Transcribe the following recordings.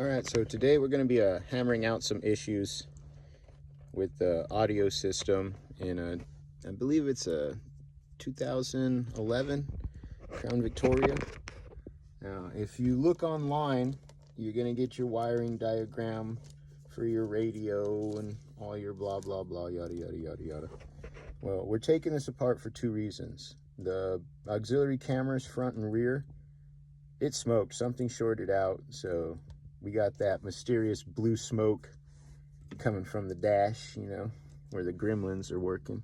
Alright, so today we're going to be hammering out some issues with the audio system in I believe it's a 2011 Crown Victoria. Now, if you look online, you're going to get your wiring diagram for your radio and all your blah, blah, blah, yada, yada, yada, yada. Well, we're taking this apart for two reasons. The auxiliary cameras, front and rear, it smoked. Something shorted out, so we got that mysterious blue smoke coming from the dash, you know, where the gremlins are working.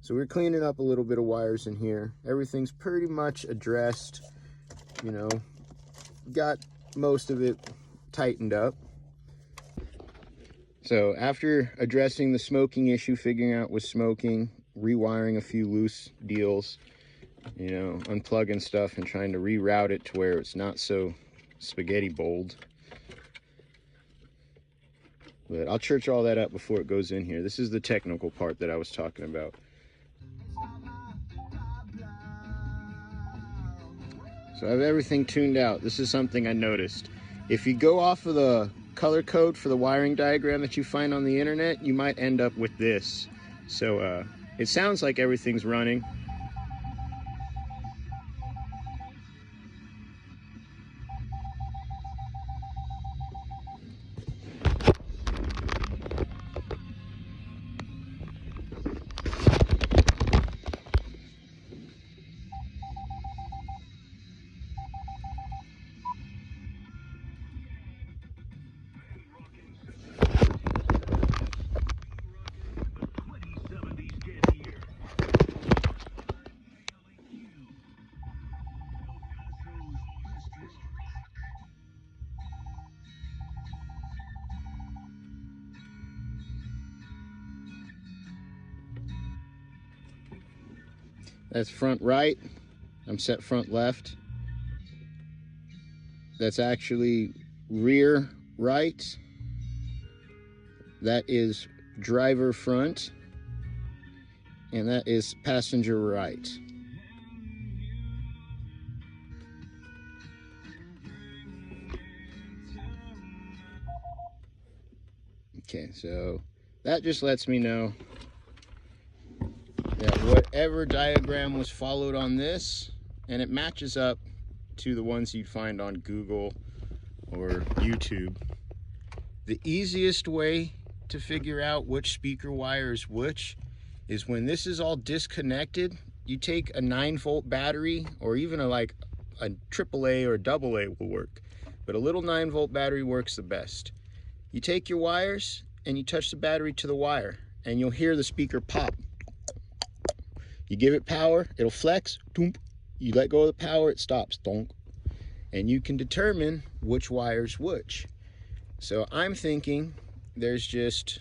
So we're cleaning up a little bit of wires in here. Everything's pretty much addressed, you know, got most of it tightened up. So after addressing the smoking issue, figuring out what's smoking, rewiring a few loose deals, you know, unplugging stuff and trying to reroute it to where it's not so spaghetti bold. But I'll church all that up before it goes in here. This is the technical part that I was talking about. So I have everything tuned out. This is something I noticed. If you go off of the color code for the wiring diagram that you find on the internet, you might end up with this. So it sounds like everything's running. That's front right. I'm set front left. That's actually rear right. That is driver front. And that is passenger right. Okay, so that just lets me know that whatever diagram was followed on this, and it matches up to the ones you'd find on Google or YouTube. The easiest way to figure out which speaker wire is which is when this is all disconnected. You take a 9-volt battery, or even a AAA or AA will work, but a little 9-volt battery works the best. You take your wires and you touch the battery to the wire, and you'll hear the speaker pop. You give it power, it'll flex, doomp. You let go of the power, it stops, donk. And you can determine which wire's which. So I'm thinking there's just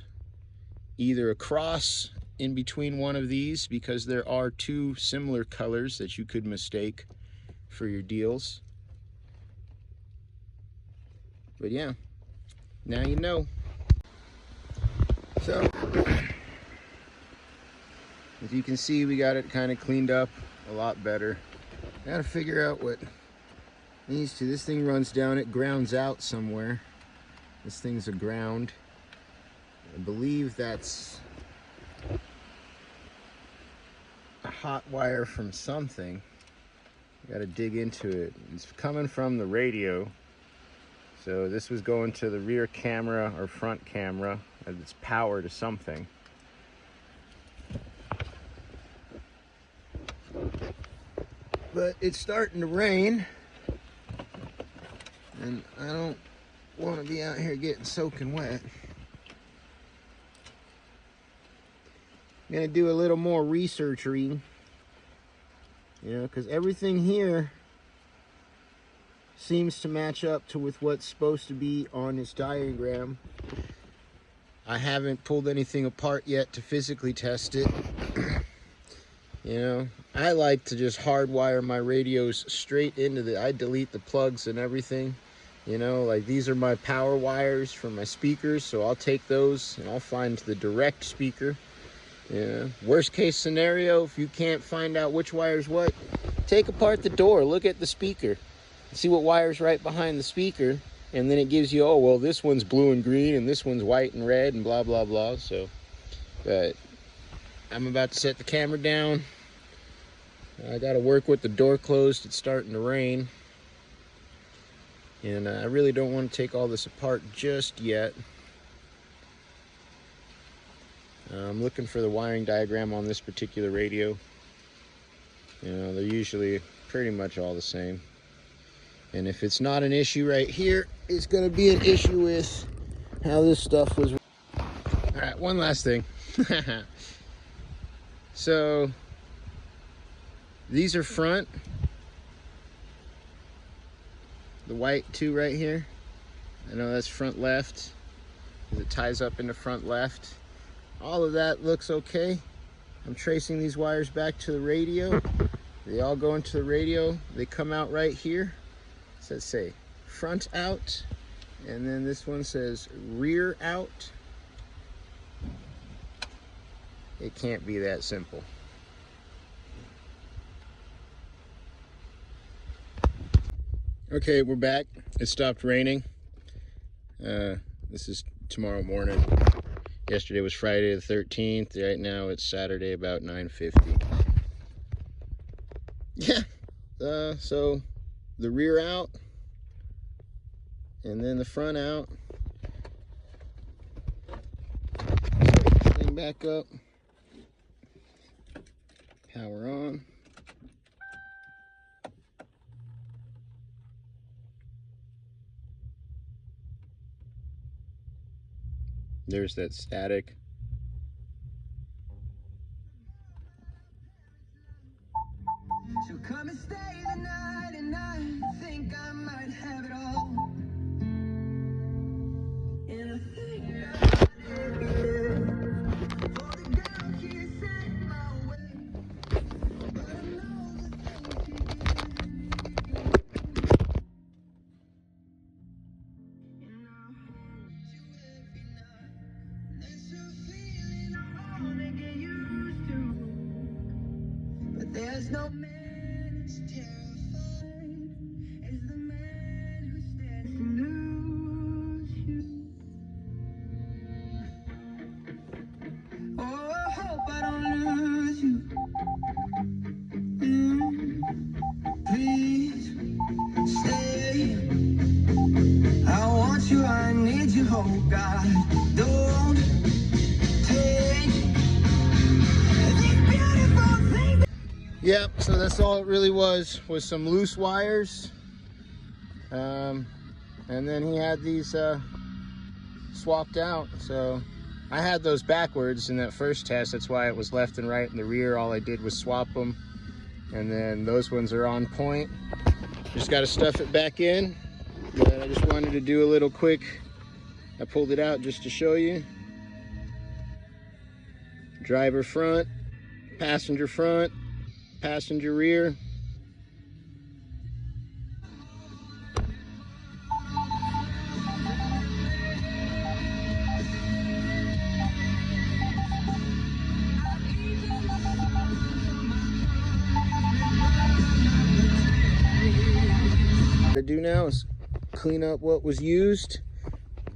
either a cross in between one of these, because there are two similar colors that you could mistake for your deals. But yeah, now you know. So as you can see, we got it kind of cleaned up a lot better. Gotta figure out what needs to. This thing runs down, it grounds out somewhere. This thing's a ground. I believe that's a hot wire from something. Gotta dig into it. It's coming from the radio. So this was going to the rear camera or front camera, and it's power to something. But it's starting to rain, and I don't want to be out here getting soaking wet. I'm gonna do a little more researching, you know, because everything here seems to match up to with what's supposed to be on this diagram. I haven't pulled anything apart yet to physically test it. You know, I like to just hardwire my radios straight into I delete the plugs and everything. You know, like these are my power wires for my speakers, so I'll take those and I'll find the direct speaker. Yeah. Worst case scenario, if you can't find out which wire's what, take apart the door, look at the speaker, see what wire's right behind the speaker, and then it gives you, oh, well, this one's blue and green, and this one's white and red, and blah, blah, blah. So, but I'm about to set the camera down. I got to work with the door closed. It's starting to rain. And I really don't want to take all this apart just yet. I'm looking for the wiring diagram on this particular radio. You know, they're usually pretty much all the same. And if it's not an issue right here, it's going to be an issue with how this stuff was. All right, one last thing. So these are front. The white two right here. I know that's front left. It ties up into front left. All of that looks okay. I'm tracing these wires back to the radio. They all go into the radio. They come out right here. So let's say front out, and then this one says rear out. It can't be that simple. Okay, we're back. It stopped raining. This is tomorrow morning. Yesterday was Friday the 13th. Right now it's Saturday about 9:50. Yeah. So the rear out, and then the front out. Set this thing back up. Power on. There's that static. So come and stay the night, and I think I might have it all. And I think I might have it for the girl here set my way. But I know the things she did. And I hold you every night. There's a feeling I wanna get used to. But there's no man as terrified as the man who stands to lose you. Oh, I hope I don't lose you. Please stay. I want you, I need you, oh God. Don't take these beautiful things. Yep, so that's all it really was some loose wires. And then he had these swapped out. So I had those backwards in that first test. That's why it was left and right in the rear. All I did was swap them. And then those ones are on point. Just got to stuff it back in. But I just wanted to do a little quick. I pulled it out just to show you. Driver front, passenger rear. What I do now is clean up what was used,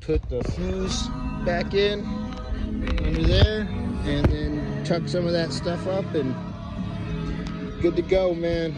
put the fuse back in under there, and then tuck some of that stuff up, and good to go, man.